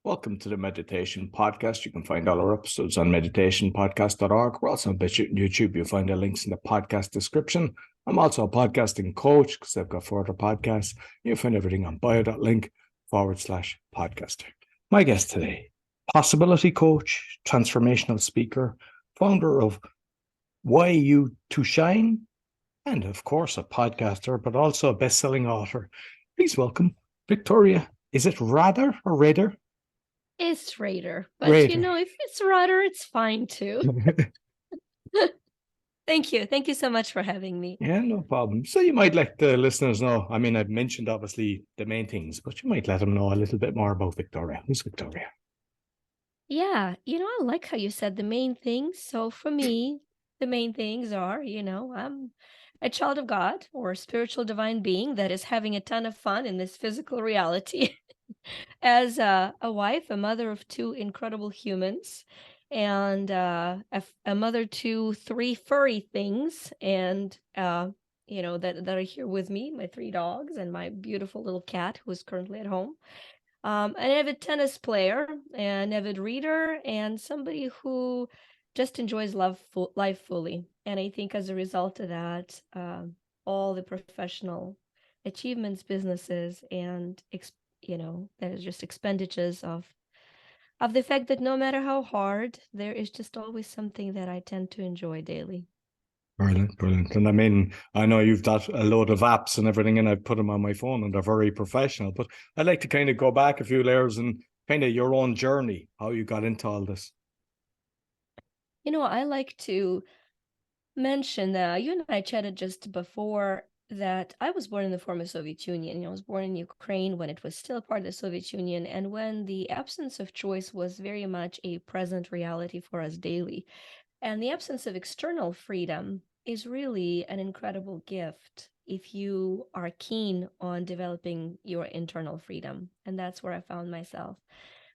Welcome to the Meditation Podcast. You can find all our episodes on meditationpodcast.org. We're also on YouTube. You'll find the links in the podcast description. I'm also a podcasting coach because I've got 4 other podcasts. You'll find everything on bio.link/podcaster. My guest today, possibility coach, transformational speaker, founder of Why You to Shine, and of course a podcaster, but also a best-selling author. Please welcome Victoria. Is it Rader or Rader? It's Rader, but Rader. if it's Rader, it's fine too. Thank you. Thank you so much for having me. Yeah, no problem. So you might let the listeners know. I mean, I've mentioned obviously the main things, but you might let them know a little bit more about Victoria. Who's Victoria? Yeah, I like how you said the main things. So for me, the main things are, I'm a child of God or a spiritual divine being that is having a ton of fun in this physical reality. As a wife, a mother of 2 incredible humans, and a mother to 3 furry things, and that are here with me, my 3 dogs and my beautiful little cat who is currently at home. An avid tennis player, an avid reader, and somebody who just enjoys life fully. And I think as a result of that, all the professional achievements, businesses, and there's just expenditures of the fact that no matter how hard, there is just always something that I tend to enjoy daily. Brilliant, brilliant. And I mean, I know you've got a load of apps and everything, and I've put them on my phone and they're very professional, but I'd like to kind of go back a few layers and kind of your own journey, how you got into all this. I like to mention that you and I chatted just before that I was born in the former Soviet Union. I was born in Ukraine when it was still part of the Soviet Union, and when the absence of choice was very much a present reality for us daily. And the absence of external freedom is really an incredible gift if you are keen on developing your internal freedom. And that's where I found myself.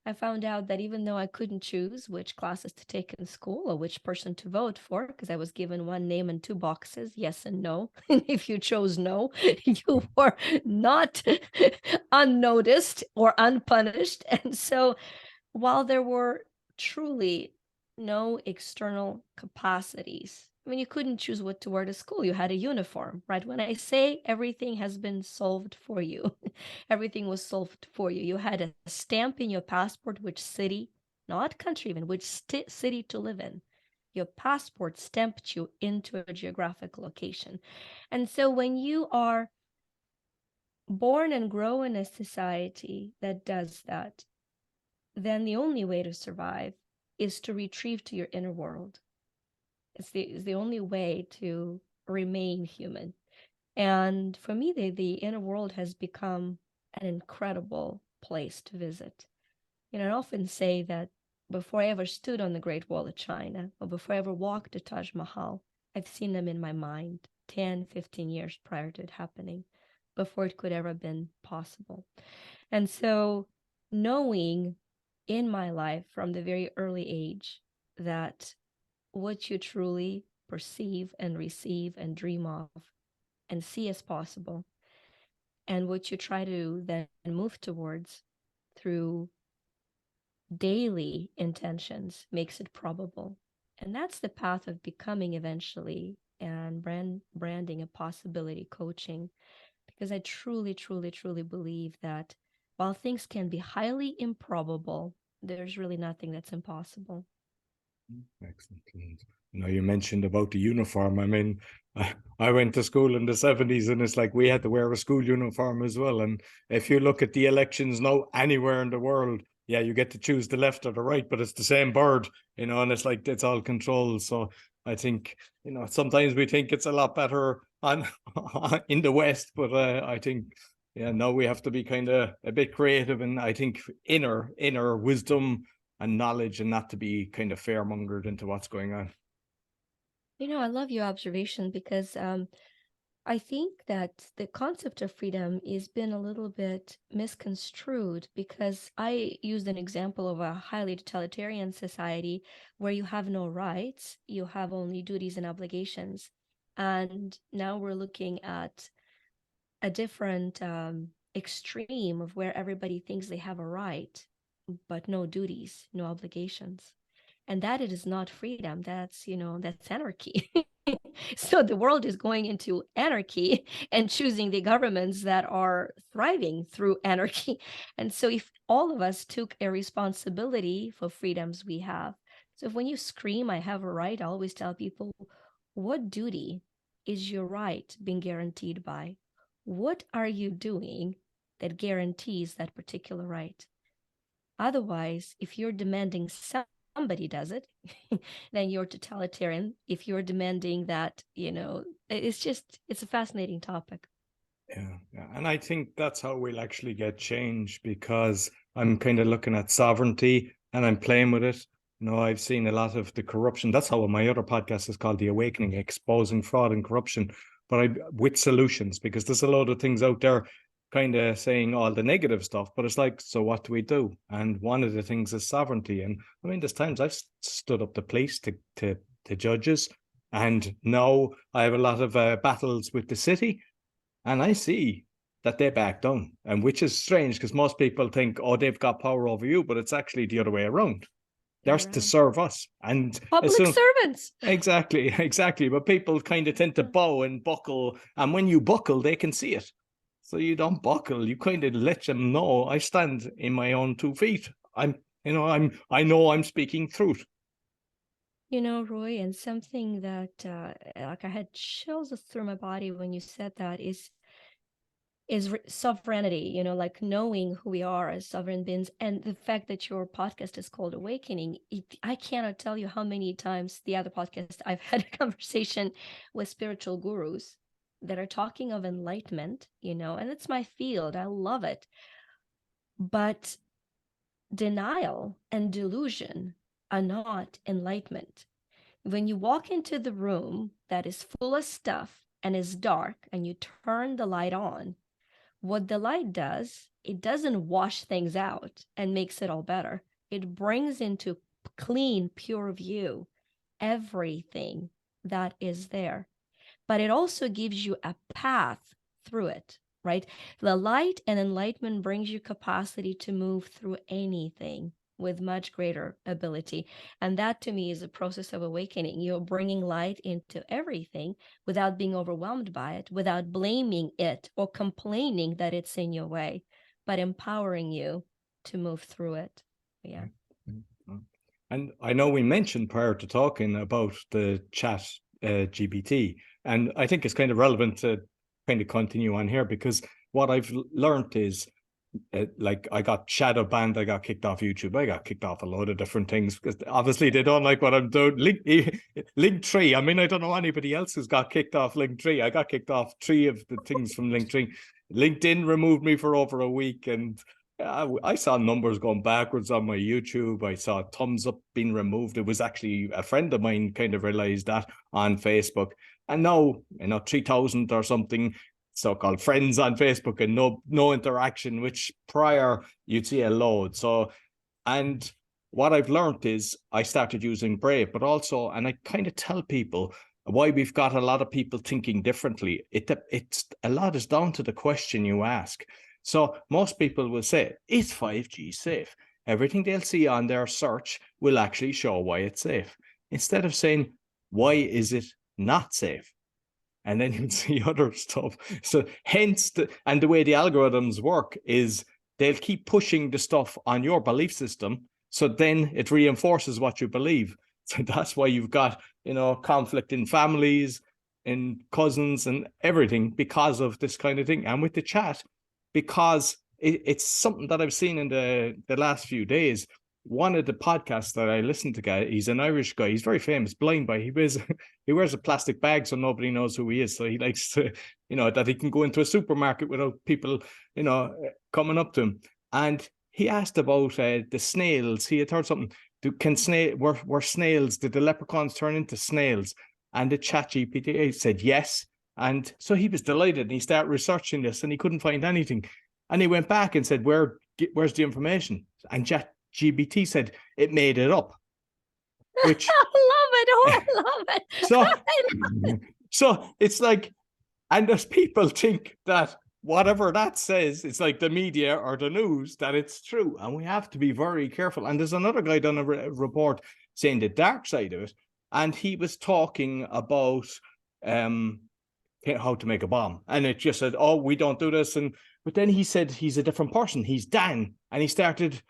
I found out that even though I couldn't choose which classes to take in school or which person to vote for, because I was given one name and 2 boxes, yes and no. And if you chose no, you were not unnoticed or unpunished. And so while there were truly no external capacities, I mean, you couldn't choose what to wear to school. You had a uniform, right? When I say everything has been solved for you, everything was solved for you. You had a stamp in your passport, which city, not country even, which city to live in. Your passport stamped you into a geographic location. And so when you are born and grow in a society that does that, then the only way to survive is to retrieve to your inner world. It's the only way to remain human. And for me, the inner world has become an incredible place to visit. I often say that before I ever stood on the Great Wall of China, or before I ever walked the Taj Mahal, I've seen them in my mind 10, 15 years prior to it happening, before it could ever have been possible. And so knowing in my life from the very early age that what you truly perceive and receive and dream of and see as possible, and what you try to then move towards through daily intentions makes it probable. And that's the path of becoming eventually and branding a possibility coaching, because I truly, truly, truly believe that while things can be highly improbable, there's really nothing that's impossible. Excellent. You mentioned about the uniform. I mean, I went to school in the 70s and it's like we had to wear a school uniform as well. And if you look at the elections now anywhere in the world, yeah, you get to choose the left or the right, but it's the same bird, and it's like it's all controlled. So I think, sometimes we think it's a lot better on in the West, but I think, yeah, now we have to be kind of a bit creative, and I think inner wisdom and knowledge, and not to be kind of fair-mongered into what's going on. I love your observation, because I think that the concept of freedom has been a little bit misconstrued, because I used an example of a highly totalitarian society where you have no rights, you have only duties and obligations. And now we're looking at a different extreme of where everybody thinks they have a right. but no duties, no obligations. And that it is not freedom. That's, that's anarchy. So the world is going into anarchy and choosing the governments that are thriving through anarchy. And so if all of us took a responsibility for freedoms we have, so if when you scream, I have a right, I always tell people, what duty is your right being guaranteed by? What are you doing that guarantees that particular right? Otherwise, if you're demanding somebody does it, then you're totalitarian. If you're demanding that, it's a fascinating topic. Yeah. And I think that's how we'll actually get change, because I'm kind of looking at sovereignty and I'm playing with it. I've seen a lot of the corruption. That's how my other podcast is called The Awakening, exposing fraud and corruption, but with solutions, because there's a lot of things out there kind of saying all the negative stuff, but it's like, so what do we do? And one of the things is sovereignty. And I mean, there's times I've stood up the police to judges, and now I have a lot of battles with the city, and I see that they back down, and which is strange because most people think, oh, they've got power over you, but it's actually the other way around. They're to serve us. And public servants. Exactly. But people kind of tend to bow and buckle. And when you buckle, they can see it. So you don't buckle. You kind of let them know, I stand in my own 2 feet. I know I'm speaking truth. Roy, and something that like I had chills through my body when you said that is sovereignty, like knowing who we are as sovereign beings. And the fact that your podcast is called Awakening, I cannot tell you how many times the other podcast I've had a conversation with spiritual gurus that are talking of enlightenment, and it's my field. I love it. But denial and delusion are not enlightenment. When you walk into the room that is full of stuff and is dark and you turn the light on, what the light does, it doesn't wash things out and makes it all better. It brings into clean, pure view everything that is there. But it also gives you a path through it, right? The light and enlightenment brings you capacity to move through anything with much greater ability. And that to me is a process of awakening. You're bringing light into everything without being overwhelmed by it, without blaming it or complaining that it's in your way, but empowering you to move through it. Yeah. And I know we mentioned prior to talking about the chat GPT, and I think it's kind of relevant to kind of continue on here, because what I've learned is, like, I got shadow banned, I got kicked off YouTube, I got kicked off a load of different things because obviously they don't like what I'm doing. Linktree, I mean, I don't know anybody else who's got kicked off Linktree. I got kicked off 3 of the things from Linktree. LinkedIn removed me for over a week, and I saw numbers going backwards on my YouTube. I saw thumbs up being removed. It was actually a friend of mine kind of realized that on Facebook. And now, 3,000 or something so-called friends on Facebook and no interaction, which prior you'd see a load. So, and what I've learned is I started using Brave, but also, and I kind of tell people why we've got a lot of people thinking differently. It's a lot is down to the question you ask. So most people will say, is 5G safe? Everything they'll see on their search will actually show why it's safe, instead of saying, why is it not safe? And then you'd see other stuff. So hence, the way the algorithms work is they'll keep pushing the stuff on your belief system. So then it reinforces what you believe. So that's why you've got, conflict in families, in cousins and everything because of this kind of thing. And with the chat, because it's something that I've seen in the last few days. One of the podcasts that I listened to, he's an Irish guy. He's very famous, blind guy. He wears a plastic bag so nobody knows who he is. So he likes to, that he can go into a supermarket without people, coming up to him. And he asked about the snails. He had heard something. Were snails, did the leprechauns turn into snails? And the chat GPT said yes. And so he was delighted, and he started researching this, and he couldn't find anything. And he went back and said, where's the information? And GPT said it made it up. Which I love it. So it's like, and there's people think that whatever that says, it's like the media or the news, that it's true. And we have to be very careful. And there's another guy done a report saying the dark side of it. And he was talking about how to make a bomb. And it just said, oh, we don't do this. But then he said he's a different person. He's Dan. And he started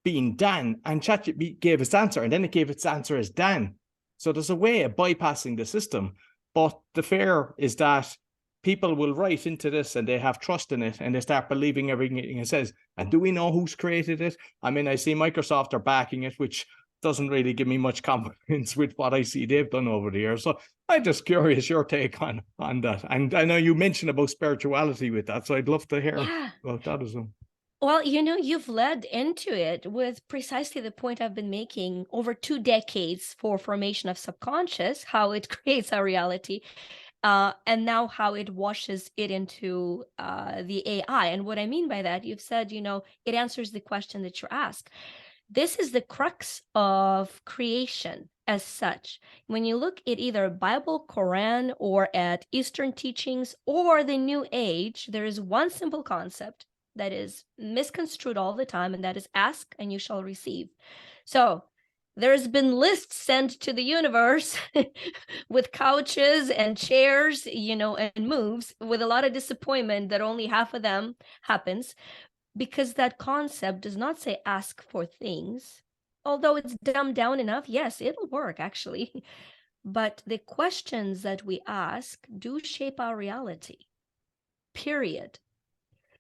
being Dan. And ChatGPT gave its answer. And then it gave its answer as Dan. So there's a way of bypassing the system. But the fear is that people will write into this and they have trust in it and they start believing everything it says. And do we know who's created it? I mean, I see Microsoft are backing it, which doesn't really give me much confidence with what I see they've done over the years. So I'm just curious your take on that. And I know you mentioned about spirituality with that, so I'd love to hear about that as well. Well, you've led into it with precisely the point I've been making over 2 decades for formation of subconscious, how it creates our reality, and now how it washes it into the AI. And what I mean by that, you've said, it answers the question that you ask. This is the crux of creation as such. When you look at either Bible, Quran, or at Eastern teachings or the New Age, there is one simple concept that is misconstrued all the time, and that is ask and you shall receive. So there's been lists sent to the universe with couches and chairs, and moves with a lot of disappointment that only half of them happens, because that concept does not say ask for things. Although it's dumbed down enough, yes, it'll work actually. But the questions that we ask do shape our reality, period.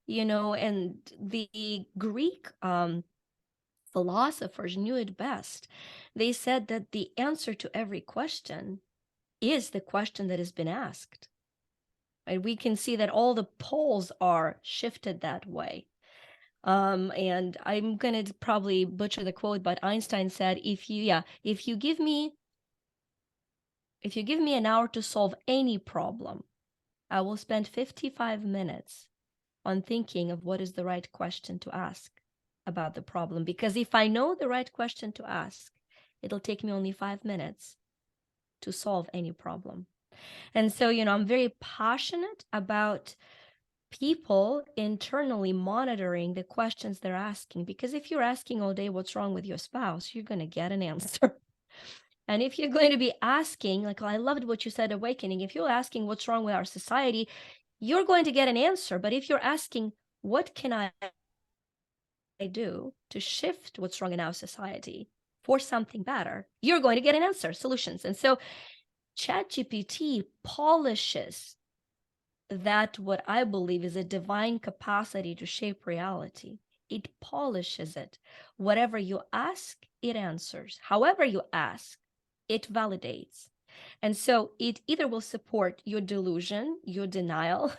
And the Greek philosophers knew it best. They said that the answer to every question is the question that has been asked. And we can see that all the poles are shifted that way. And I'm gonna probably butcher the quote, but Einstein said, if you give me an hour to solve any problem, I will spend 55 minutes on thinking of what is the right question to ask about the problem. Because if I know the right question to ask, it'll take me only 5 minutes to solve any problem. And so, I'm very passionate about people internally monitoring the questions they're asking, because if you're asking all day what's wrong with your spouse, you're going to get an answer. And if you're going to be asking, like, I loved what you said, awakening, if you're asking what's wrong with our society, you're going to get an answer. But if you're asking, what can I do to shift what's wrong in our society for something better, you're going to get an answer, solutions. And so ChatGPT polishes that, what I believe is a divine capacity to shape reality. It polishes it. Whatever you ask, it answers. However you ask, it validates. And so it either will support your delusion, your denial,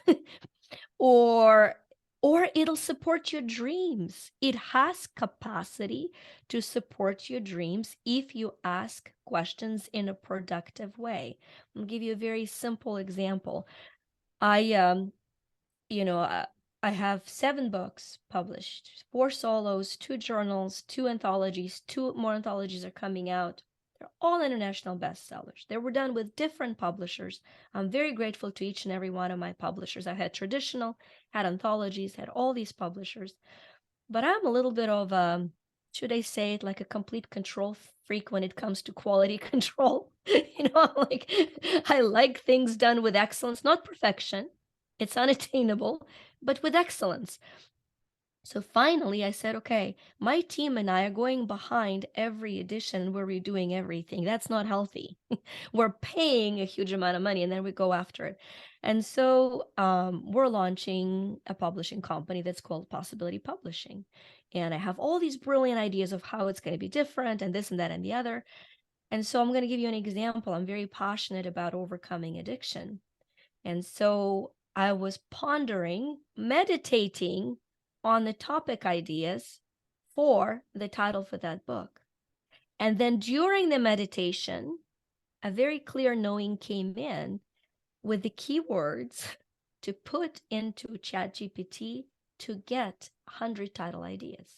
or it'll support your dreams. It has capacity to support your dreams if you ask questions in a productive way. I'll give you a very simple example. I have 7 books published, 4 solos, 2 journals, 2 anthologies, 2 more anthologies are coming out. They're all international bestsellers. They were done with different publishers. I'm very grateful to each and every one of my publishers. I had traditional, had anthologies, had all these publishers. But I'm a little bit of should I say it, like a complete control freak when it comes to quality control. I like things done with excellence, not perfection. It's unattainable, but with excellence. So finally I said, okay, my team and I are going behind every edition where we're doing everything. That's not healthy. We're paying a huge amount of money and then we go after it. And so we're launching a publishing company that's called Possibility Publishing. And I have all these brilliant ideas of how it's going to be different and this and that and the other. And so I'm going to give you an example. I'm very passionate about overcoming addiction. And so I was pondering, meditating on the topic ideas for the title for that book. And then during the meditation, a very clear knowing came in with the keywords to put into ChatGPT to get 100 title ideas.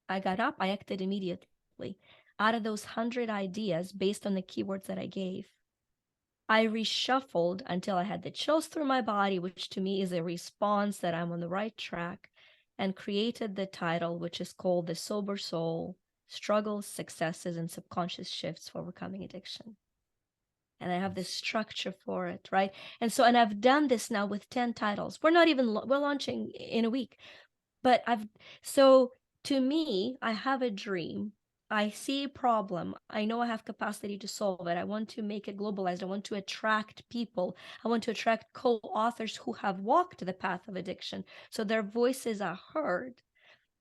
I got up, I acted immediately. Out of those 100 ideas, based on the keywords that I gave, I reshuffled until I had the chills through my body, which to me is a response that I'm on the right track, and created the title, which is called The Sober Soul: Struggles, Successes, and Subconscious Shifts for Overcoming Addiction. And I have this structure for it, right? And I've done this now with 10 titles. We're not even, we're launching in a week. But so to me, I have a dream. I see a problem. I know I have capacity to solve it. I want to make it globalized. I want to attract people. I want to attract co-authors who have walked the path of addiction, so their voices are heard.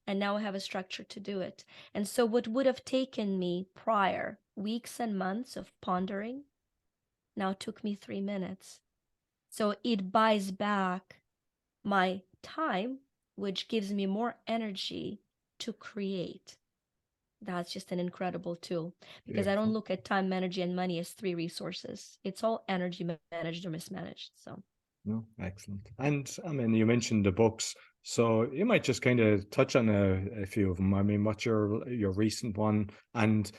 And now I have a structure to do it. And so what would have taken me prior weeks and months of pondering now took me 3 minutes. So it buys back my time, which gives me more energy to create. That's just an incredible tool, because I don't look at time, energy, and money as 3 resources. It's all energy managed or mismanaged. So, no, excellent. And I mean, you mentioned the books, so you might just kind of touch on a few of them. I mean, what's your recent one, and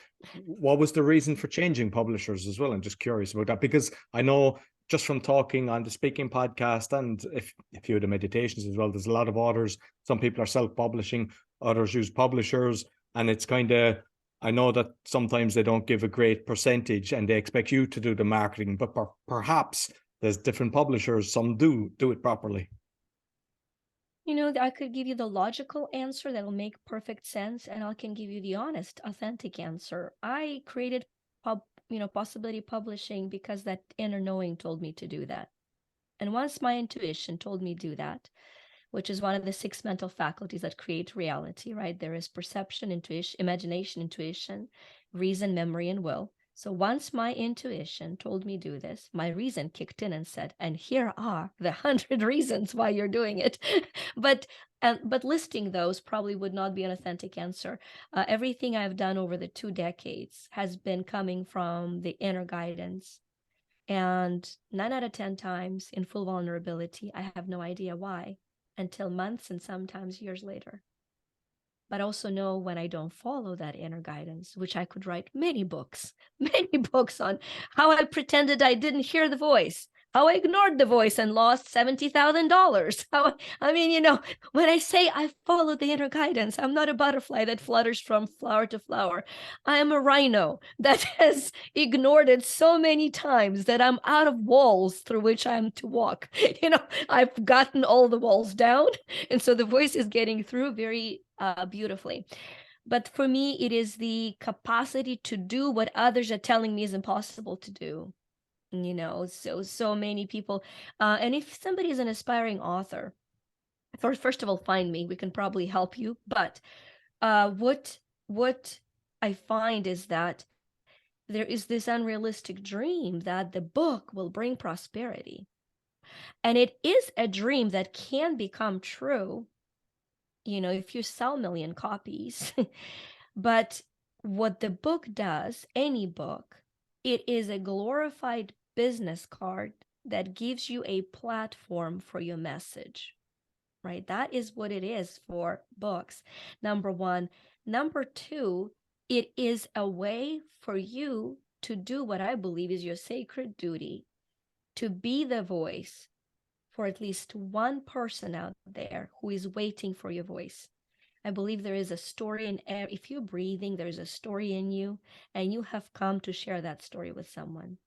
what was the reason for changing publishers as well? I'm just curious about that, because I know just from talking on the speaking podcast and a few of the meditations as well, there's a lot of authors. Some people are self-publishing, others use publishers, and it's kind of, I know that sometimes they don't give a great percentage and they expect you to do the marketing, but perhaps there's different publishers, some do it properly. I could give you the logical answer that'll make perfect sense, and I can give you the honest, authentic answer. I created Possibility Publishing because that inner knowing told me to do that. And once my intuition told me to do that, which is one of the 6 mental faculties that create reality, right? There is perception, intuition, imagination, intuition, reason, memory, and will. So once my intuition told me do this, my reason kicked in and said, and here are the 100 reasons why you're doing it. But listing those probably would not be an authentic answer. Everything I've done over the 2 decades has been coming from the inner guidance. And 9 out of 10 times in full vulnerability, I have no idea why, until months and sometimes years later. But also know when I don't follow that inner guidance, which I could write many books on how I pretended I didn't hear the voice, how I ignored the voice and lost $70,000. When I say I follow the inner guidance, I'm not a butterfly that flutters from flower to flower. I am a rhino that has ignored it so many times that I'm out of walls through which I'm to walk. I've gotten all the walls down, and so the voice is getting through very beautifully. But for me, it is the capacity to do what others are telling me is impossible to do. So many people, and if somebody is an aspiring author, first of all, find me. We can probably help you. But what I find is that there is this unrealistic dream that the book will bring prosperity. And it is a dream that can become true, if you sell 1 million copies. But what the book does, any book, it is a glorified business card that gives you a platform for your message, right? That is what it is for books, number 1. Number 2, it is a way for you to do what I believe is your sacred duty, to be the voice for at least one person out there who is waiting for your voice. I believe there is a story in air. If you're breathing, there's a story in you, and you have come to share that story with someone.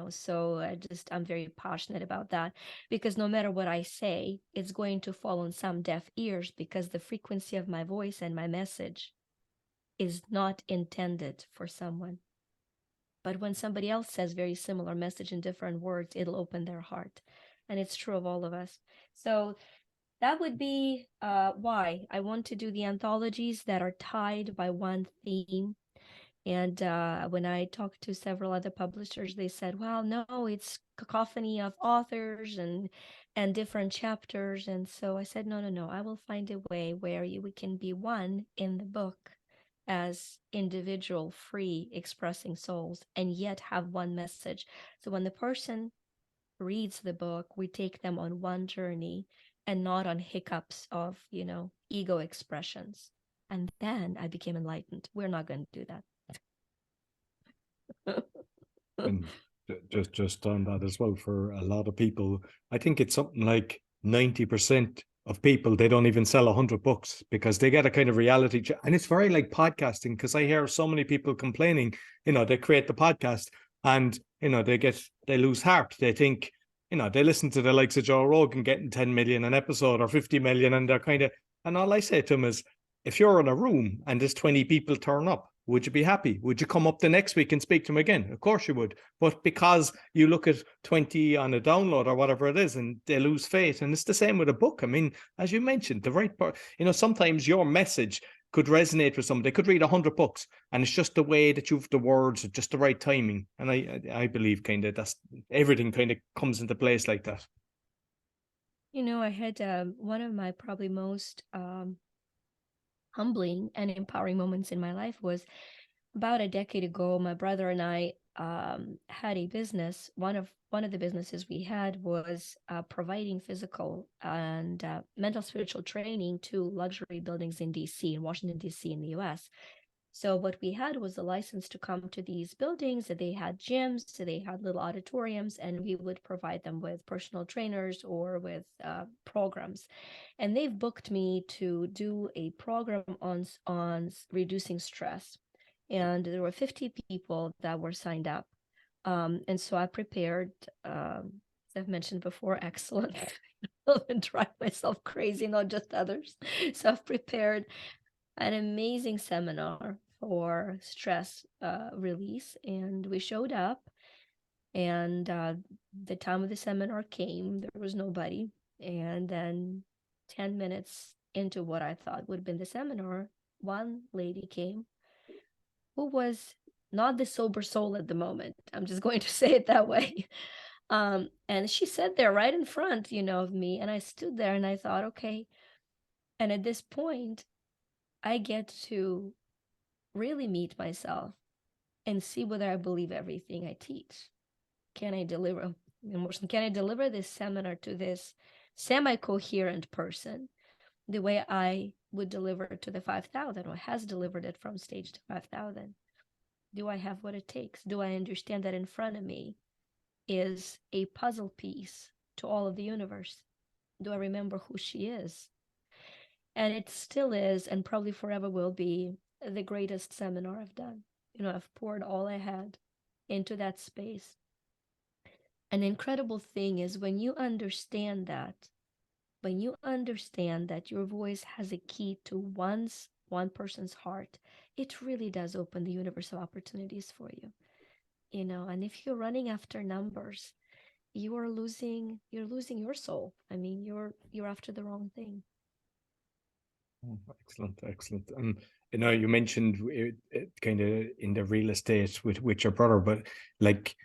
So I'm very passionate about that, because no matter what I say, it's going to fall on some deaf ears, because the frequency of my voice and my message is not intended for someone. But when somebody else says very similar message in different words, it'll open their heart. And it's true of all of us. So that would be why I want to do the anthologies that are tied by one theme. And when I talked to several other publishers, they said, well, no, it's cacophony of authors and different chapters. And so I said, no, I will find a way where we can be one in the book as individual, free, expressing souls, and yet have one message. So when the person reads the book, we take them on one journey and not on hiccups of, ego expressions. And then I became enlightened. We're not going to do that. And Just on that as well, for a lot of people, I think it's something like 90% of people, they don't even sell 100 books because they get a kind of reality check. And it's very like podcasting, because I hear so many people complaining, they create the podcast and, they lose heart. They think, they listen to the likes of Joe Rogan getting 10 million an episode or 50 million, and they're kind of, and all I say to them is, if you're in a room and there's 20 people turn up, would you be happy? Would you come up the next week and speak to them again? Of course you would. But because you look at 20 on a download or whatever it is, and they lose faith. And it's the same with a book. I mean, as you mentioned, the right part, sometimes your message could resonate with somebody. They could read 100 books, and it's just the way that you've the words, just the right timing. And I believe kind of that's everything kind of comes into place like that. I had one of my probably most humbling and empowering moments in my life was about a decade ago. My brother and I had a business. One of the businesses we had was providing physical and mental spiritual training to luxury buildings in DC, in Washington, DC, in the US. So what we had was a license to come to these buildings. They had gyms, so they had little auditoriums, and we would provide them with personal trainers or with programs. And they've booked me to do a program on reducing stress. And there were 50 people that were signed up. And so I prepared, as I've mentioned before, excellent. And drive myself crazy, not just others. So I've prepared an amazing seminar for stress release, and we showed up, and the time of the seminar came. There was nobody, and then 10 minutes into what I thought would have been the seminar, one lady came who was not the sober soul at the moment. I'm just going to say it that way. And she sat there right in front, of me, and I stood there and I thought, okay. And at this point, I get to really meet myself and see whether I believe everything I teach. Can I deliver this seminar to this semi-coherent person the way I would deliver it to the 5,000 or has delivered it from stage to 5,000? Do I have what it takes? Do I understand that in front of me is a puzzle piece to all of the universe? Do I remember who she is? And it still is, and probably forever will be, the greatest seminar I've done. I've poured all I had into that space. An incredible thing is when you understand that your voice has a key to one person's heart, it really does open the universe of opportunities for you. And if you're running after numbers, you're losing your soul. I mean, you're after the wrong thing. Oh, excellent. And you mentioned it kind of in the real estate with your brother, but like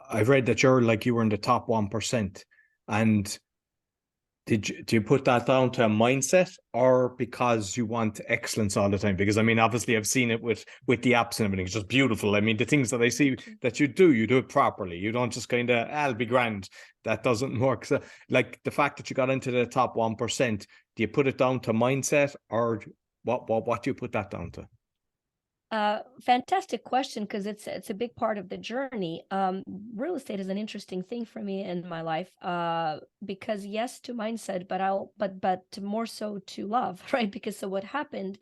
I've read that you were in the top 1%. And do you put that down to a mindset, or because you want excellence all the time? Because I mean, obviously I've seen it with the apps and everything. It's just beautiful. I mean, the things that I see that you do it properly. You don't just kind of, I'll be grand. That doesn't work. So like the fact that you got into the top 1%, do you put it down to mindset, or what do you put that down to? Fantastic question, because it's a big part of the journey. Real estate is an interesting thing for me in my life, because yes, to mindset, but more so to love, right? Because so what happened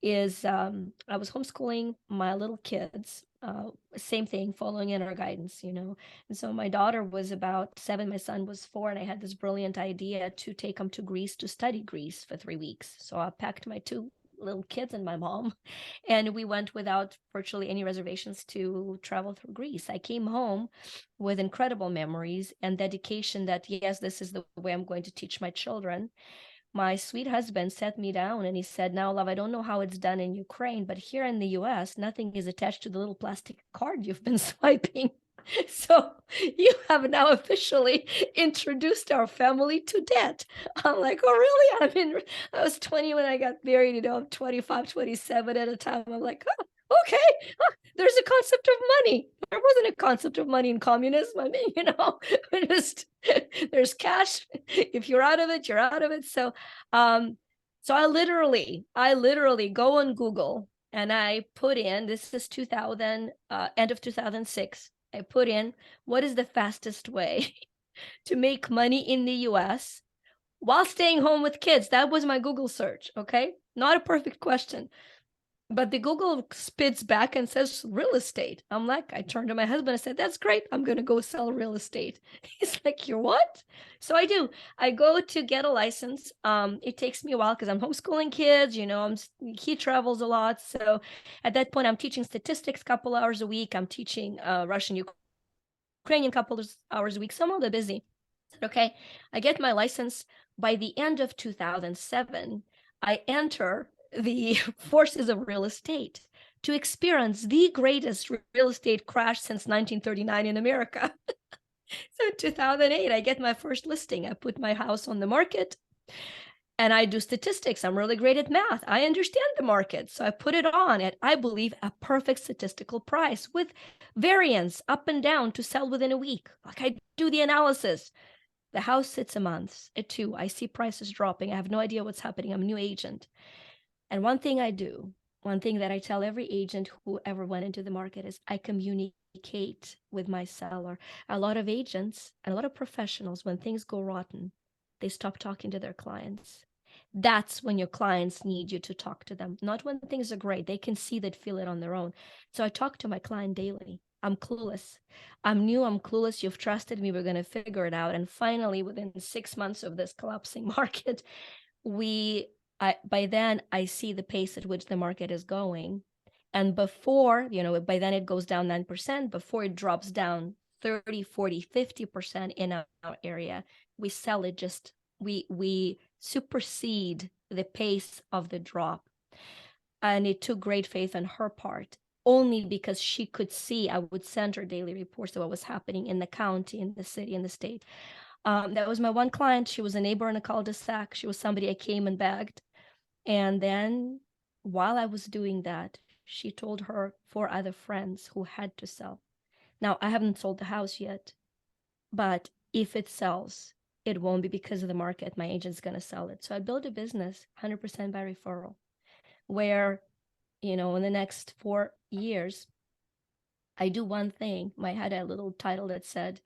is I was homeschooling my little kids, same thing, following in our guidance, And so my daughter was about 7, my son was 4, and I had this brilliant idea to take them to Greece to study Greece for 3 weeks. So I packed my 2 little kids and my mom, and we went without virtually any reservations to travel through Greece. I came home with incredible memories and dedication that, yes, this is the way I'm going to teach my children. My sweet husband sat me down and he said, now, love, I don't know how it's done in Ukraine, but here in the US, nothing is attached to the little plastic card you've been swiping. So you have now officially introduced our family to debt. I'm like, oh, really? I mean, I was 20 when I got married, I'm 25, 27 at a time. I'm like, oh, okay, there's a concept of money. There wasn't a concept of money in communism. I mean, just there's cash. If you're out of it, you're out of it. So, so I literally go on Google and I put in, this is 2000, end of 2006. I put in, what is the fastest way to make money in the US while staying home with kids? That was my Google search, okay? Not a perfect question. But the Google spits back and says real estate. I'm like, I turned to my husband and said, that's great. I'm going to go sell real estate. He's like, you're what? So I do. I go to get a license. It takes me a while because I'm homeschooling kids. He travels a lot. So at that point, I'm teaching statistics a couple hours a week. I'm teaching Russian, Ukrainian couple of hours a week. So I'm a little bit busy. Okay. I get my license. By the end of 2007, I enter the forces of real estate to experience the greatest real estate crash since 1939 in America. So in 2008, I get my first listing. I put my house on the market and I do statistics. I'm really great at math. I understand the market. So I put it on at, I believe, a perfect statistical price with variance up and down to sell within a week. Like I do the analysis. The house sits a month, at 2. I see prices dropping. I have no idea what's happening. I'm a new agent. And one thing that I tell every agent who ever went into the market is I communicate with my seller. A lot of agents and a lot of professionals, when things go rotten, they stop talking to their clients. That's when your clients need you to talk to them, not when things are great. They can see that, feel it on their own. So I talk to my client daily. I'm clueless. I'm new. I'm clueless. You've trusted me. We're going to figure it out. And finally, within 6 months of this collapsing market, by then I see the pace at which the market is going. And before, by then it goes down 9%, before it drops down 30, 40, 50% in our area, we sell it we supersede the pace of the drop. And it took great faith on her part, only because she could see. I would send her daily reports of what was happening in the county, in the city, in the state. That was my one client. She was a neighbor in a cul-de-sac. She was somebody I came and begged. And then while I was doing that, she told her 4 other friends who had to sell. Now, I haven't sold the house yet, but if it sells, it won't be because of the market. My agent's going to sell it. So I built a business 100% by referral, where, in the next 4 years, I do one thing. I had a little title that said,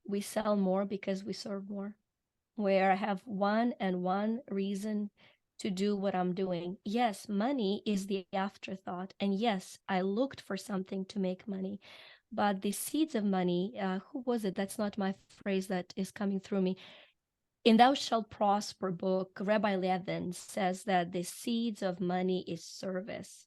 we sell more because we serve more, where I have one reason to do what I'm doing. Yes, money is the afterthought. And yes, I looked for something to make money. But the seeds of money, who was it? That's not my phrase that is coming through me. In Thou Shalt Prosper book, Rabbi Levin says that the seeds of money is service.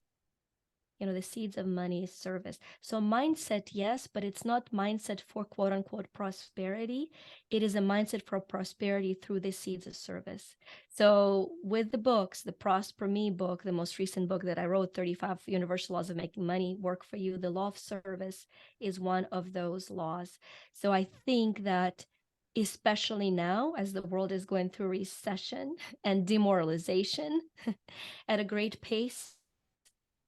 The seeds of money is service. So mindset, yes, but it's not mindset for quote unquote prosperity. It is a mindset for prosperity through the seeds of service. So with the books, the Prosper Me book, the most recent book that I wrote, 35 Universal Laws of Making Money Work for You, the law of service is one of those laws. So I think that especially now, as the world is going through recession and demoralization at a great pace,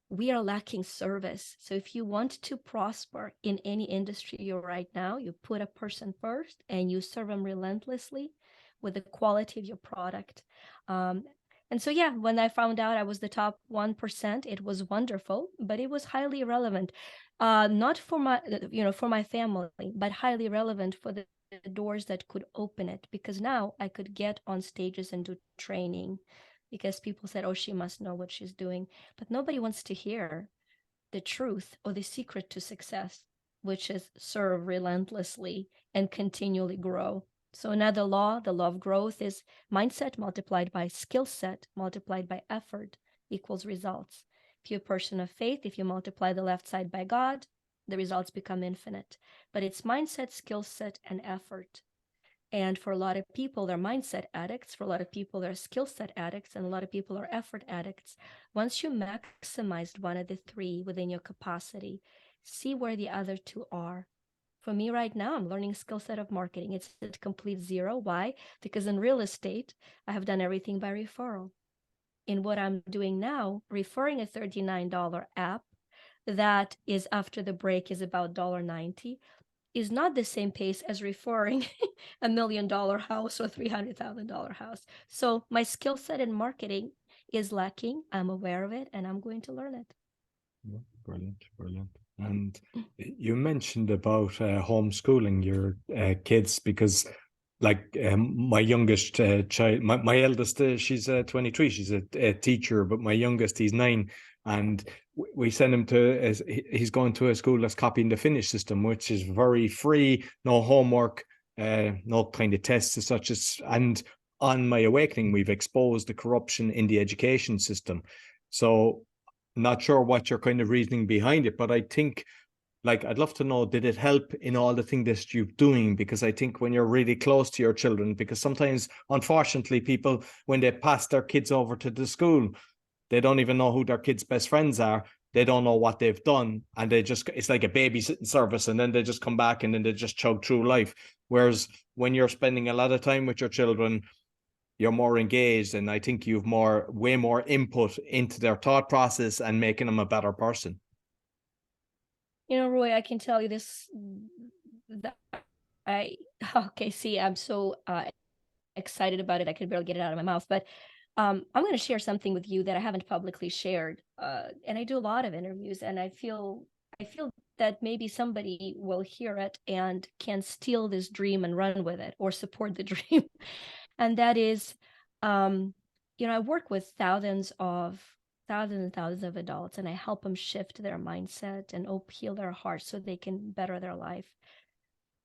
we are lacking service. So if you want to prosper in any industry you're right now, you put a person first and you serve them relentlessly with the quality of your product. And so, yeah, when I found out I was the top 1%, it was wonderful, but it was highly relevant, not for my family, but highly relevant for the doors that could open it, because now I could get on stages and do training, because people said, oh, she must know what she's doing. But nobody wants to hear the truth or the secret to success, which is serve relentlessly and continually grow. So another law, the law of growth, is mindset multiplied by skill set multiplied by effort equals results. If you're a person of faith, if you multiply the left side by God, the results become infinite. But it's mindset, skill set, and effort. And for a lot of people, they're mindset addicts. For a lot of people, they're skill set addicts. And a lot of people are effort addicts. Once you maximized one of the 3 within your capacity, see where the other 2 are. For me right now, I'm learning skill set of marketing. It's at complete 0. Why? Because in real estate, I have done everything by referral. In what I'm doing now, referring a $39 app that is, after the break, is about $1.90, is not the same pace as referring $1 million house or $300,000 house. So my skill set in marketing is lacking. I'm aware of it, and I'm going to learn it. Brilliant, brilliant. And you mentioned about homeschooling your kids, because like my youngest child, my eldest, she's 23, she's a teacher, but my youngest, he's 9. And we send him to, he's going to a school that's copying the Finnish system, which is very free, no homework, no kind of tests as such as, and on my awakening, we've exposed the corruption in the education system. So not sure what your kind of reasoning behind it, but I think, like, I'd love to know, did it help in all the things that you're doing? Because I think when you're really close to your children, because sometimes, unfortunately, people, when they pass their kids over to the school, they don't even know who their kids' best friends are. They don't know what they've done. And they just, it's like a babysitting service. And then they just come back and then they just chug through life. Whereas when you're spending a lot of time with your children, you're more engaged, and I think you've way more input into their thought process and making them a better person. You know, Roy, I can tell you this, that okay, see, I'm so excited about it. I could barely get it out of my mouth, but I'm going to share something with you that I haven't publicly shared. And I do a lot of interviews, and I feel that maybe somebody will hear it and can steal this dream and run with it, or support the dream. And that is, I work with thousands and thousands of adults, and I help them shift their mindset and heal their hearts so they can better their life.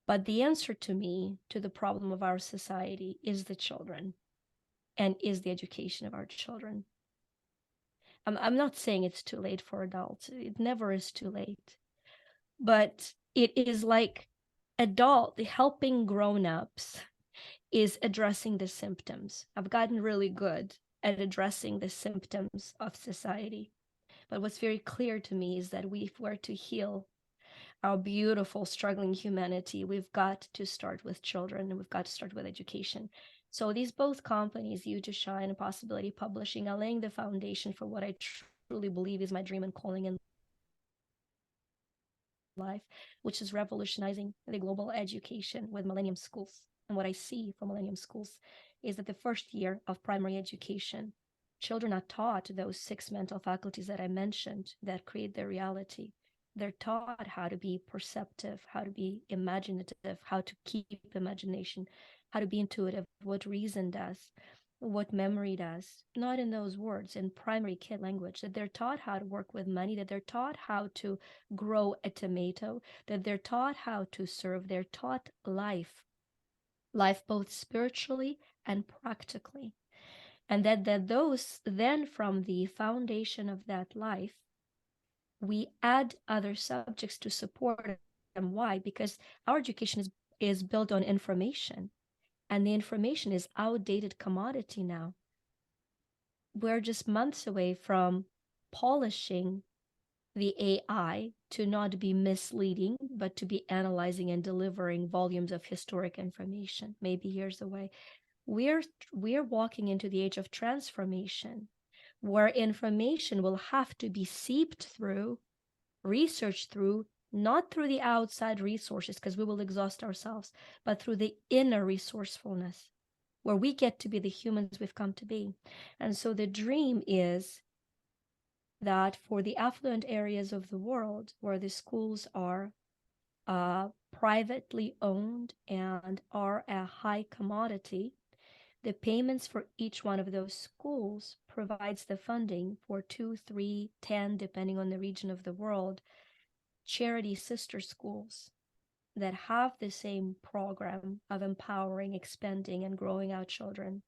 But the answer to me, to the problem of our society, is the children, and is the education of our children. I'm not saying it's too late for adults. It never is too late. But it is like helping grown-ups is addressing the symptoms. I've gotten really good at addressing the symptoms of society. But what's very clear to me is that if we're to heal our beautiful, struggling humanity, we've got to start with children, and we've got to start with education. So these both companies, You to Shine and Possibility Publishing, are laying the foundation for what I truly believe is my dream and calling in life, which is revolutionizing the global education with Millennium Schools. And what I see from Millennium Schools is that the first year of primary education, children are taught those 6 mental faculties that I mentioned that create their reality. They're taught how to be perceptive, how to be imaginative, how to keep imagination, how to be intuitive, what reason does, what memory does, not in those words, in primary kid language, that they're taught how to work with money, that they're taught how to grow a tomato, that they're taught how to serve, they're taught life both spiritually and practically. And that those, then from the foundation of that life, we add other subjects to support them. Why? Because our education is built on information, and the information is outdated commodity now. We're just months away from polishing the AI to not be misleading, but to be analyzing and delivering volumes of historic information, maybe years away. We're walking into the age of transformation, where information will have to be seeped through, researched through, not through the outside resources, because we will exhaust ourselves, but through the inner resourcefulness, where we get to be the humans we've come to be. And so the dream is that for the affluent areas of the world where the schools are privately owned and are a high commodity, the payments for each one of those schools provides the funding for 2, 3, 10, depending on the region of the world, charity sister schools that have the same program of empowering, expanding, and growing our children,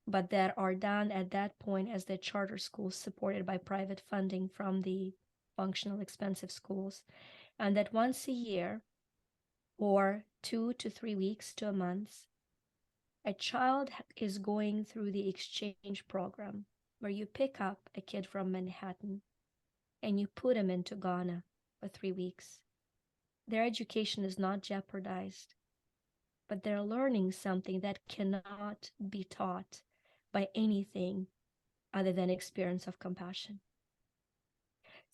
but that are done at that point as the charter schools supported by private funding from the functional expensive schools. And that once a year, or 2 to 3 weeks to a month, a child is going through the exchange program, where you pick up a kid from Manhattan and you put him into Ghana for 3 weeks. Their education is not jeopardized, but they're learning something that cannot be taught by anything other than experience of compassion.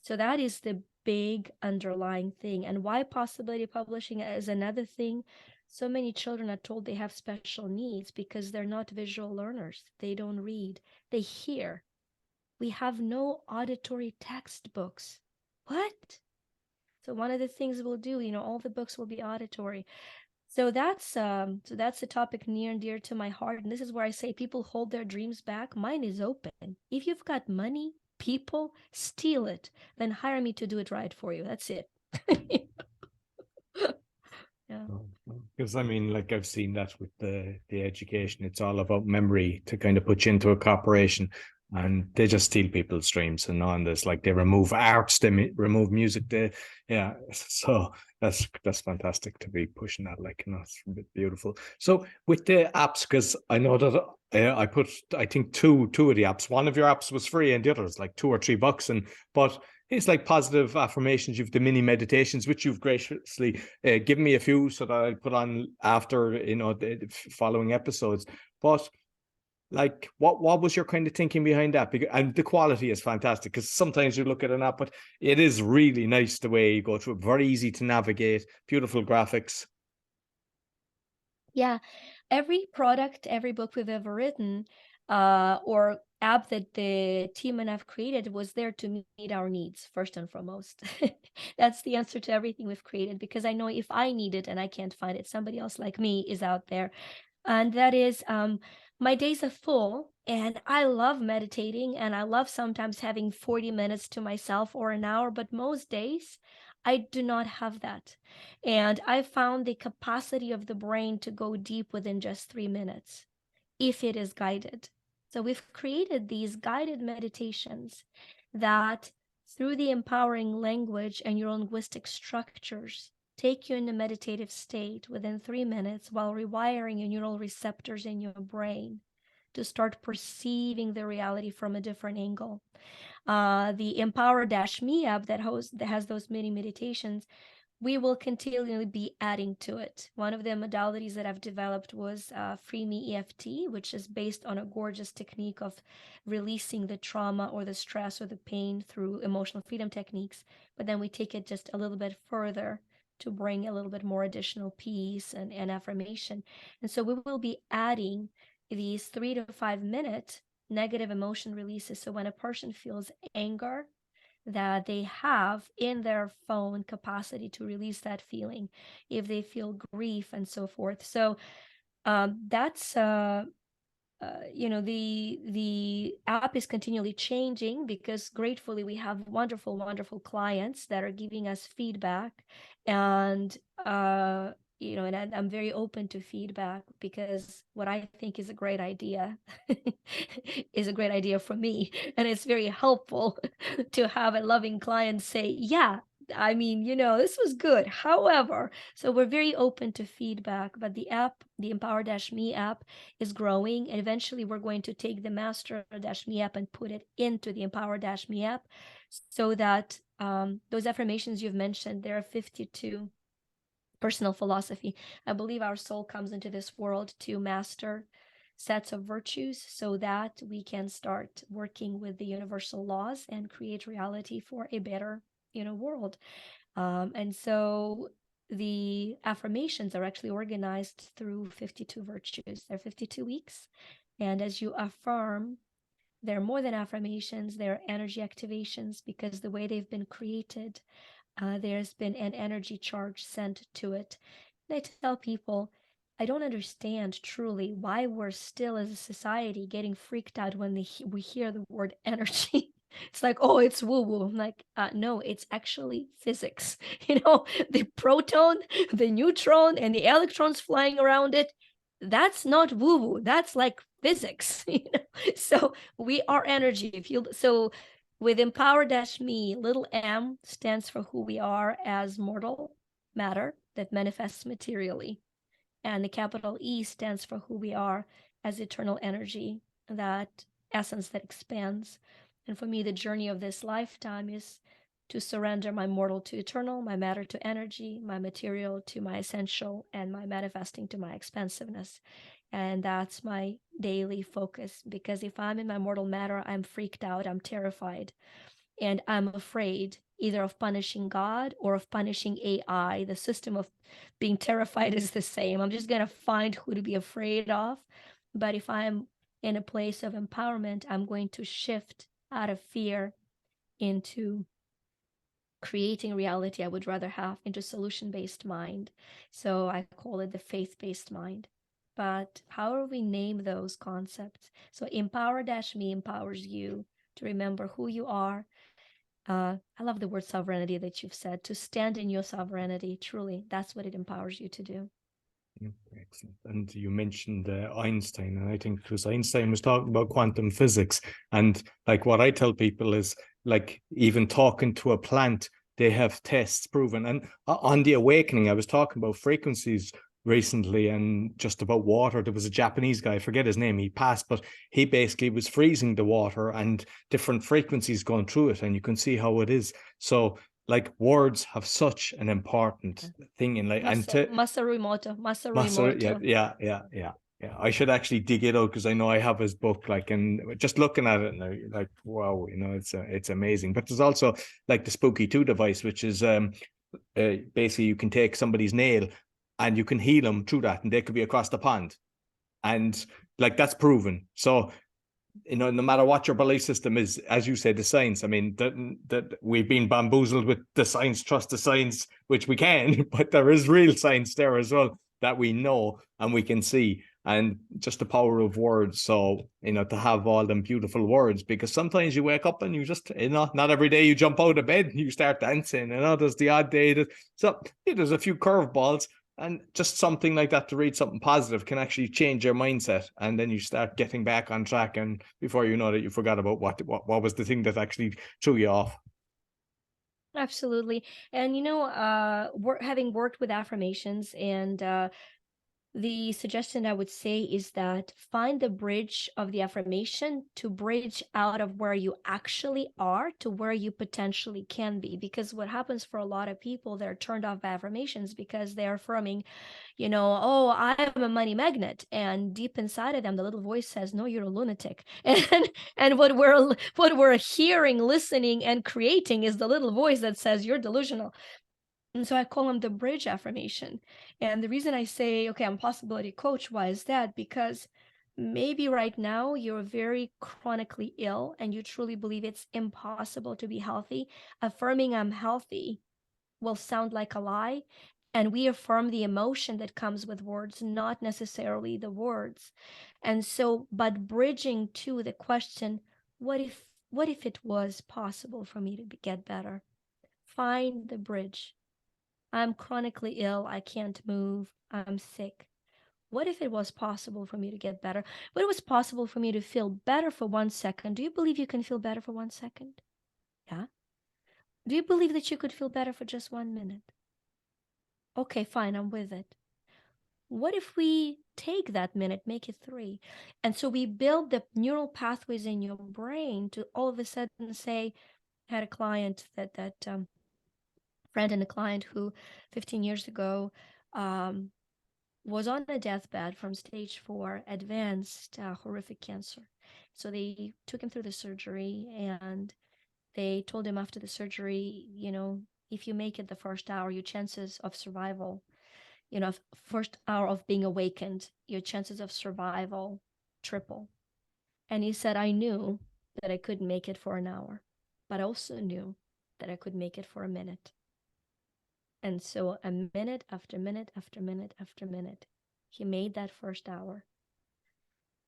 So that is the big underlying thing. And why possibility publishing is another thing. So many children are told they have special needs because they're not visual learners. They don't read, they hear. We have no auditory textbooks. What? So one of the things we'll do, all the books will be auditory. So that's a topic near and dear to my heart. And this is where I say people hold their dreams back. Mine is open. If you've got money, people, steal it, then hire me to do it right for you. That's it. Yeah. Because I mean, like I've seen that with the education, it's all about memory to kind of put you into a corporation, and they just steal people's dreams and on this. Like they remove arts, they remove music. Yeah. So that's fantastic to be pushing that. Like, it's beautiful. So with the apps, because I know that I put, I think two of the apps. One of your apps was free, and the other is like $2 or $3. But it's like positive affirmations. You've the mini meditations, which you've graciously given me a few so that I put on after, the following episodes. But like, what was your kind of thinking behind that? And the quality is fantastic, because sometimes you look at an app, but it is really nice the way you go through it. Very easy to navigate, beautiful graphics. Yeah, every product, every book we've ever written, or app that the team and I've created was there to meet our needs first and foremost. That's the answer to everything we've created, because I know if I need it and I can't find it, somebody else like me is out there. And that is, my days are full, and I love meditating, and I love sometimes having 40 minutes to myself or an hour, but most days I do not have that. And I found the capacity of the brain to go deep within just 3 minutes if it is guided. So we've created these guided meditations that, through the empowering language and your linguistic structures, take you in a meditative state within 3 minutes while rewiring your neural receptors in your brain to start perceiving the reality from a different angle. The Empower-Me app that has those mini meditations, we will continually be adding to it. One of the modalities that I've developed was Free Me EFT, which is based on a gorgeous technique of releasing the trauma or the stress or the pain through emotional freedom techniques. But then we take it just a little bit further to bring a little bit more additional peace and affirmation. And so we will be adding these 3 to 5 minute negative emotion releases. So when a person feels anger, that they have in their phone capacity to release that feeling, if they feel grief and so forth. So that's the app is continually changing, because gratefully we have wonderful clients that are giving us feedback, and and I'm very open to feedback, because what I think is a great idea is a great idea for me, and it's very helpful to have a loving client say, yeah, I mean, this was good. However, so we're very open to feedback, but the app, the Empower-Me app, is growing, and eventually we're going to take the Master-Me app and put it into the Empower-Me app, so that those affirmations you've mentioned, there are 52 personal philosophy. I believe our soul comes into this world to master sets of virtues so that we can start working with the universal laws and create reality for a better world. And so the affirmations are actually organized through 52 virtues. They're 52 weeks. And as you affirm, they're more than affirmations, they're energy activations, because the way they've been created, there's been an energy charge sent to it. And I tell people, I don't understand truly why we're still as a society getting freaked out when we hear the word energy. It's like, oh, it's woo-woo. I'm like, no, it's actually physics. The proton, the neutron, and the electrons flying around it, that's not woo-woo. That's like physics. So we are energy. So with Empower-Me, little m stands for who we are as mortal matter that manifests materially. And the capital E stands for who we are as eternal energy, that essence that expands. And for me, the journey of this lifetime is to surrender my mortal to eternal, my matter to energy, my material to my essential, and my manifesting to my expansiveness. And that's my daily focus, because if I'm in my mortal matter, I'm freaked out, I'm terrified, and I'm afraid either of punishing God or of punishing AI. The system of being terrified is the same. I'm just going to find who to be afraid of. But if I'm in a place of empowerment, I'm going to shift out of fear into creating reality I would rather have into solution-based mind. So I call it the faith-based mind. But however we name those concepts, so empower-me empowers you to remember who you are. I love the word sovereignty that you've said, to stand in your sovereignty. Truly, that's what it empowers you to do. Excellent. And you mentioned Einstein, and I think it was Einstein was talking about quantum physics. And like what I tell people is, like, even talking to a plant, they have tests proven. And on the awakening, I was talking about frequencies recently and just about water. There was a Japanese guy, I forget his name, he passed, but he basically was freezing the water and different frequencies going through it, and you can see how it is. So like, words have such an important thing in like, and to Masaru Emoto. yeah. I should actually dig it out because I know I have his book, like, and just looking at it and like, wow, you know, it's amazing. But there's also like the Spooky 2 device, which is basically you can take somebody's nail and you can heal them through that, and they could be across the pond, and like that's proven. So, you know, no matter what your belief system is, as you said, the science, I mean, that we've been bamboozled with the science, trust the science, which we can, but there is real science there as well that we know and we can see, and just the power of words. So, you know, to have all them beautiful words, because sometimes you wake up and you just, you know, not every day you jump out of bed and you start dancing, you know, there's the odd day that, so yeah, there's a few curveballs. And just something like that, to read something positive, can actually change your mindset, and then you start getting back on track. And before you know it, you forgot about what was the thing that actually threw you off. Absolutely. And you know, having worked with affirmations, and the suggestion I would say is that find the bridge of the affirmation to bridge out of where you actually are to where you potentially can be. Because what happens for a lot of people, they're turned off by affirmations because they're affirming, you know, oh, I am a money magnet. And deep inside of them, the little voice says, no, you're a lunatic. And what we're hearing, listening, and creating is the little voice that says you're delusional. And so I call them the bridge affirmation. And the reason I say, okay, I'm a possibility coach, why is that? Because maybe right now you're very chronically ill and you truly believe it's impossible to be healthy. Affirming I'm healthy will sound like a lie. And we affirm the emotion that comes with words, not necessarily the words. And so, but bridging to the question, what if it was possible for me to get better? Find the bridge. I'm chronically ill. I can't move. I'm sick. What if it was possible for me to get better? What if it was possible for me to feel better for 1 second? Do you believe you can feel better for 1 second? Yeah. Do you believe that you could feel better for just 1 minute? Okay, fine. I'm with it. What if we take that minute, make it 3? And so we build the neural pathways in your brain to all of a sudden say, I had a client friend and a client who 15 years ago was on a deathbed from stage 4 advanced horrific cancer. So they took him through the surgery, and they told him after the surgery, you know, if you make it the first hour, your chances of survival, you know, first hour of being awakened, your chances of survival triple. And he said, I knew that I couldn't make it for an hour, but I also knew that I could make it for a minute. And so a minute after minute after minute after minute, he made that first hour.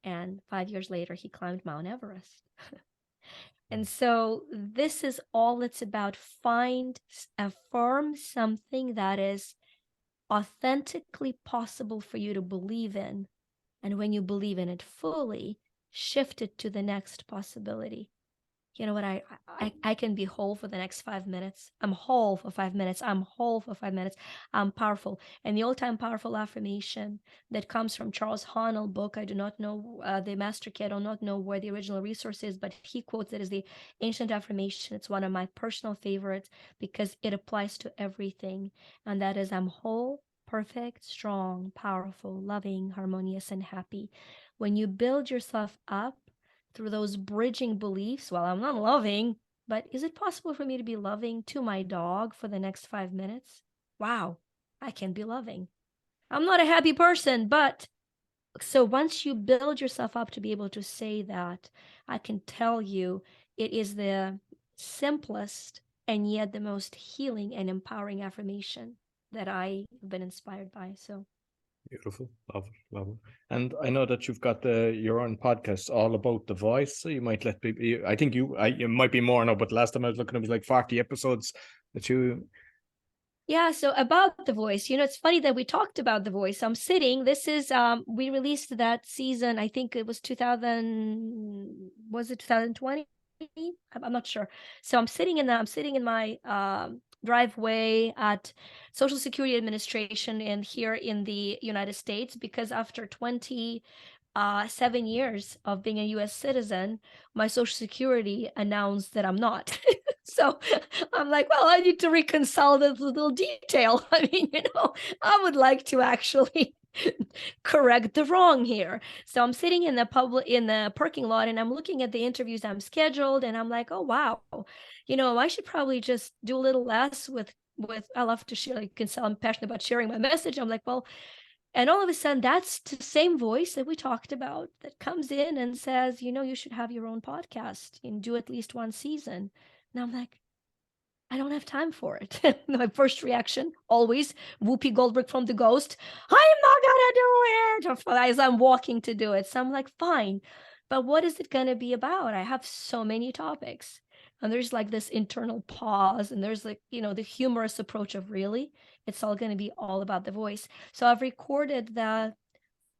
And 5 years later, he climbed Mount Everest. And so this is all it's about. Affirm something that is authentically possible for you to believe in. And when you believe in it fully, shift it to the next possibility. You know what, I can be whole for the next 5 minutes. I'm whole for 5 minutes. I'm whole for 5 minutes. I'm powerful. And the all-time powerful affirmation that comes from Charles Haanel book, I do not know the master key. I do not know where the original resource is, but he quotes it as the ancient affirmation. It's one of my personal favorites because it applies to everything. And that is, I'm whole, perfect, strong, powerful, loving, harmonious, and happy. When you build yourself up through those bridging beliefs, well, I'm not loving, but is it possible for me to be loving to my dog for the next 5 minutes? Wow, I can be loving. I'm not a happy person, but so once you build yourself up to be able to say that, I can tell you it is the simplest and yet the most healing and empowering affirmation that I've been inspired by. So Beautiful. Love it. Love it. And I know that you've got your own podcast all about the voice. So you might let people, I think it might be more now, but last time I was looking, it was like 40 episodes that you. yeah, so about the voice, it's funny that we talked about the voice. I'm sitting, this is we released that season, I think it was 2020? I'm not sure. So I'm sitting in my driveway at Social Security Administration and here in the United States, because after 7 years of being a US citizen, my Social Security announced that I'm not. So I'm like, well, I need to reconcile this little detail. I mean, I would like to actually correct the wrong here. So I'm sitting in the parking lot and I'm looking at the interviews I'm scheduled and I'm like, oh wow, I should probably just do a little less with I love to share, like you can tell I'm passionate about sharing my message. I'm like, well, and all of a sudden that's the same voice that we talked about that comes in and says, you should have your own podcast and do at least one season. And I'm like, I don't have time for it. My first reaction, always, Whoopi Goldberg from The Ghost, I'm not gonna do it, as I'm walking to do it. So I'm like, fine, but what is it gonna be about? I have so many topics. And there's like this internal pause, and there's like, the humorous approach of really, it's all gonna be all about the voice. So I've recorded the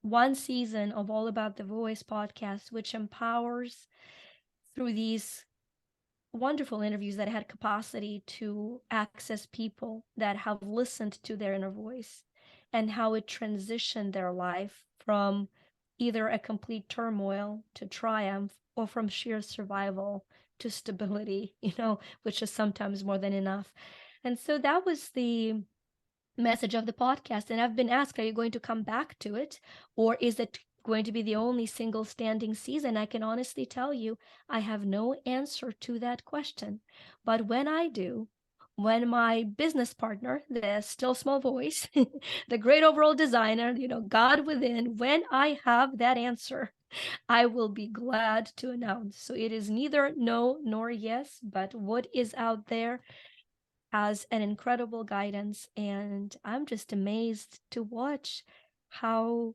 one season of All About the Voice podcast, which empowers through these wonderful interviews that had capacity to access people that have listened to their inner voice and how it transitioned their life from either a complete turmoil to triumph or from sheer survival to stability, which is sometimes more than enough. And so that was the message of the podcast. And I've been asked, are you going to come back to it? Or is it going to be the only single standing season? I can honestly tell you, I have no answer to that question. But when I do, when my business partner, the still small voice, the great overall designer, God within, when I have that answer, I will be glad to announce. So it is neither no nor yes, but what is out there has an incredible guidance. And I'm just amazed to watch how,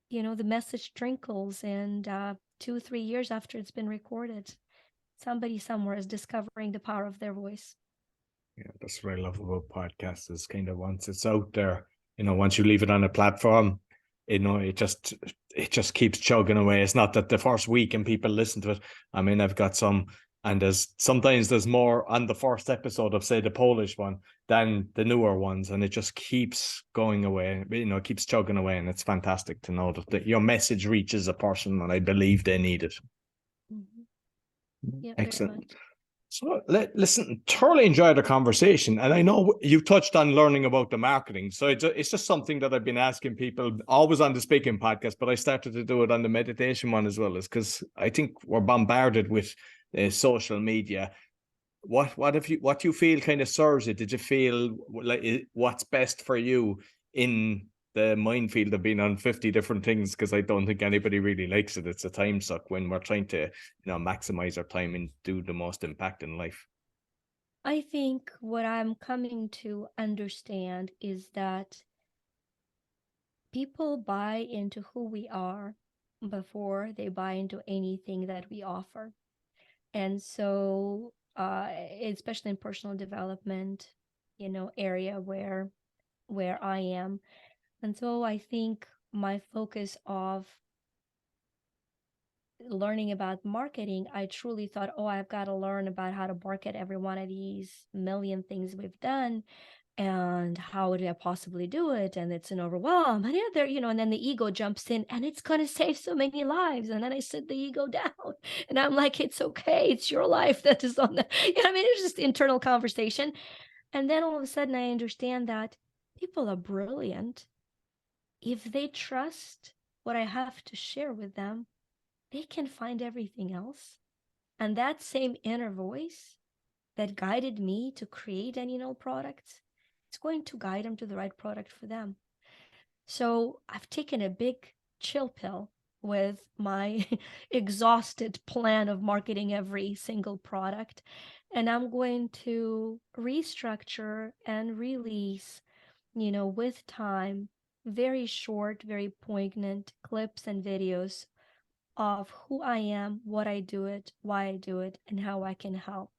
the message trickles and 2-3 years after it's been recorded, somebody somewhere is discovering the power of their voice. Yeah, that's what I love about podcasts is kind of once it's out there, once you leave it on a platform, it just keeps chugging away. It's not that the first week and people listen to it. I mean, I've got some, and there's more on the first episode of, say, the Polish one than the newer ones, and it just keeps going away. It keeps chugging away, and it's fantastic to know that your message reaches a person, and I believe they need it. Mm-hmm. Yeah, excellent. So listen, thoroughly enjoyed the conversation. And I know you touched on learning about the marketing. So it's just something that I've been asking people always on the speaking podcast, but I started to do it on the meditation one as well, is because I think we're bombarded with social media. What do you feel kind of serves it? Did you feel like what's best for you in the minefield of being on 50 different things? Because I don't think anybody really likes it. It's a time suck when we're trying to, maximize our time and do the most impact in life. I think what I'm coming to understand is that people buy into who we are before they buy into anything that we offer. And so, especially in personal development, area where I am. And so I think my focus of learning about marketing, I truly thought, oh, I've got to learn about how to market every one of these million things we've done. And how would I possibly do it? And it's an overwhelm. And and then the ego jumps in and it's going to save so many lives. And then I sit the ego down and I'm like, it's okay. It's your life that is on the, it's just internal conversation. And then all of a sudden I understand that people are brilliant. If they trust what I have to share with them, they can find everything else. And that same inner voice that guided me to create any products, it's going to guide them to the right product for them. So I've taken a big chill pill with my exhausted plan of marketing every single product. And I'm going to restructure and release, with time, very short, very poignant clips and videos of who I am, what I do it, why I do it, and how I can help.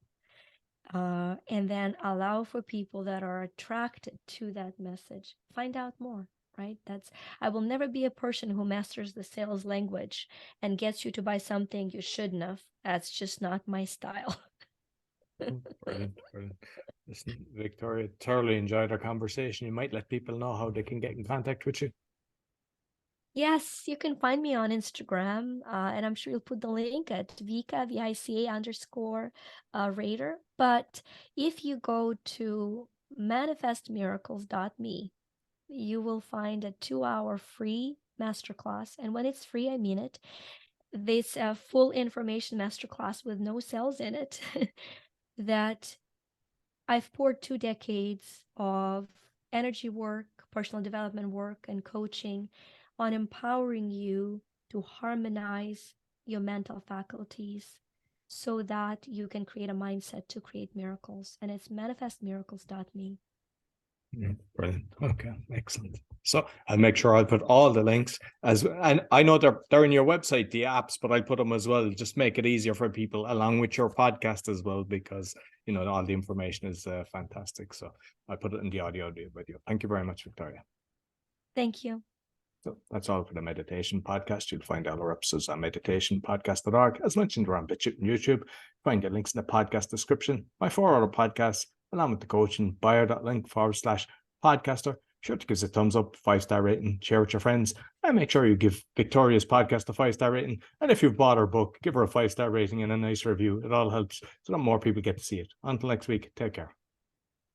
And then allow for people that are attracted to that message, find out more, right? I will never be a person who masters the sales language and gets you to buy something you shouldn't have. That's just not my style. Brilliant, brilliant. Listen, Victoria, thoroughly enjoyed our conversation. You might let people know how they can get in contact with you. Yes, you can find me on Instagram, and I'm sure you'll put the link at Vika, VICA _Rader. But if you go to manifestmiracles.me, you will find a 2-hour free masterclass. And when it's free, I mean it. This full information masterclass with no sales in it that I've poured 2 decades of energy work, personal development work, and coaching on empowering you to harmonize your mental faculties so that you can create a mindset to create miracles. And it's manifestmiracles.me. Brilliant. Okay, excellent. So I'll make sure I'll put all the links and I know they're in your website, the apps, but I'll put them as well. Just make it easier for people along with your podcast as well, because all the information is fantastic. So I'll put it in the audio video. Thank you very much, Victoria. Thank you. So that's all for the meditation podcast. You'll find all our episodes on meditationpodcast.org. As mentioned, we're on BitChute and YouTube. Find the links in the podcast description. My 4 other podcasts, along with the coaching, bio.link/podcaster. Sure to give us a thumbs up, 5-star rating, share with your friends, and make sure you give Victoria's podcast a 5-star rating. And if you've bought her book, give her a 5-star rating and a nice review. It all helps so that more people get to see it. Until next week, take care.